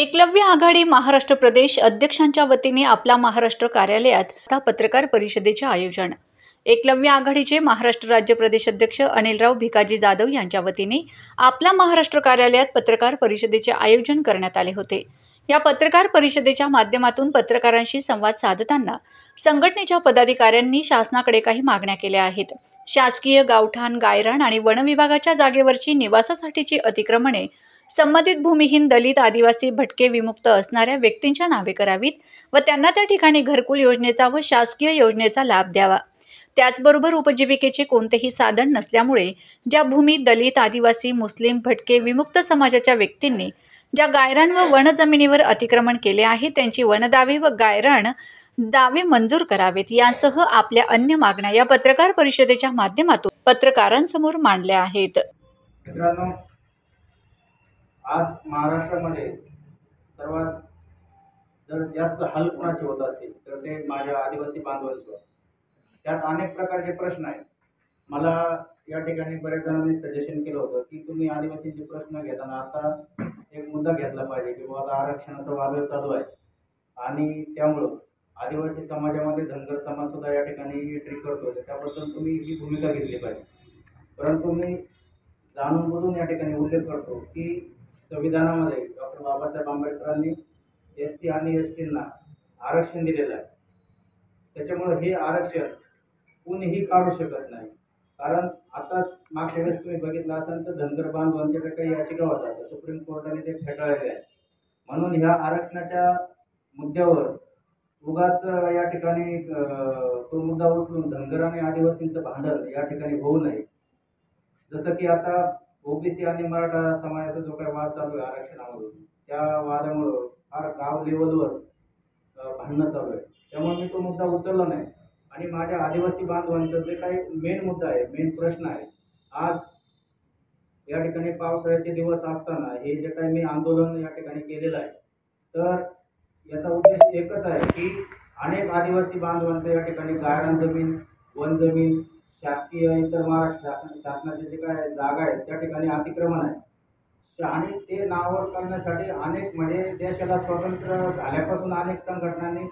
एकलव्य आघाडी महाराष्ट्र प्रदेश अध्यक्षांच्या वतीने आपला महाराष्ट्र कार्यालयात पत्रकार परिषदेचे आयोजन। एकलव्य आघाडीचे महाराष्ट्र राज्य प्रदेश अध्यक्ष अनिलराव भिकाजी जाधव यांच्या वतीने आपला महाराष्ट्र कार्यालयात पत्रकार परिषदेचे आयोजन करण्यात आले होते। या पत्रकार परिषदेच्या माध्यमातून पत्रकारांशी संवाद साधताना संघटनेच्या पदाधिकाऱ्यांनी शासनाकडे काही मागण्या केल्या आहेत। शासकीय गावठाण, गायरान आणि वन विभागाच्या जागेवरची निवासासाठीची अतिक्रमणे संबंधित भूमिहीन, दलित, आदिवासी, भटके, विमुक्त असणाऱ्या व्यक्तींच्या नावे करावीत व त्यांना त्या ठिकाणी घरकुल योजनेचा व शासकीय योजनेचा लाभ द्यावा। त्याचबरोबर उपजीविकेचे कोणतेही साधन नसल्यामुळे ज्या भूमी दलित, आदिवासी, मुस्लिम, भटके, विमुक्त समाजाच्या व्यक्तींनी ज्या गायरान व वन जमिनीवर अतिक्रमण केले आहे त्यांची वनदावे व गायरान दावे मंजूर करावेत यांसह आपल्या अन्य मागण्या या पत्रकार परिषदेच्या माध्यमातून पत्रकारांसमोर मांडल्या आहेत। आज महाराष्ट्रामध्ये सर्वात जर जास्त हाल कोणाचे होत असतील तर ते माझ्या आदिवासी बांधवांचे। त्यात अनेक प्रकारचे प्रश्न आहेत। मला या ठिकाणी बरेच जणांनी सजेशन केलं होतं की तुम्ही आदिवासींचे प्रश्न घेताना आता एक मुद्दा घेतला पाहिजे की बाबा आरक्षणाचा वादळ चालू आहे आणि त्यामुळं आदिवासी समाजामध्ये धनगर समाज सुद्धा या ठिकाणी एंट्री करतो, त्याबद्दल तुम्ही ही भूमिका घेतली पाहिजे। परंतु मी जाणून बुजून या ठिकाणी उल्लेख करतो की संविधानामध्ये डॉक्टर बाबासाहेब आंबेडकरांनी SC आणि STंना आरक्षण दिलेलं आहे। त्याच्यामुळे हे आरक्षण कोणीही काढू शकत नाही। कारण आता मागच्या वेळेस तुम्ही बघितलं असेल तर धनगर बांधवांच्या काही याचिका होतात, सुप्रीम कोर्टाने ते फेटाळले आहे। म्हणून ह्या आरक्षणाच्या मुद्द्यावर उगाच या ठिकाणी तो मुद्दा उचलून धनगर आणि आदिवासींचं भांडण या ठिकाणी होऊ नये। जसं की आता OBC आणि मराठा समाजाचा जो काही वाद चालू आहे आरक्षणामधून, त्या वादामुळं फार गाव लेवलवर भांडणं चालू आहे। त्यामुळे मी तो मुद्दा उचलला नाही आणि माझ्या आदिवासी बांधवांचा जे काही मेन मुद्दा आहे, मेन प्रश्न आहे, आज या ठिकाणी पावसाळ्याचे दिवस असताना हे जे काही मी आंदोलन या ठिकाणी केलेलं आहे, तर याचा उद्देश एकच आहे की अनेक आदिवासी बांधवांचं या ठिकाणी गायरान जमीन, वन जमीन, शासकीय इतर महाराष्ट्र शासनाचे जे काय जागा आहेत त्या ठिकाणी अतिक्रमण आहे आणि ते नावड करण्यासाठी अनेक म्हणजे देशाला स्वतंत्र झाल्यापासून अनेक संघटनांनी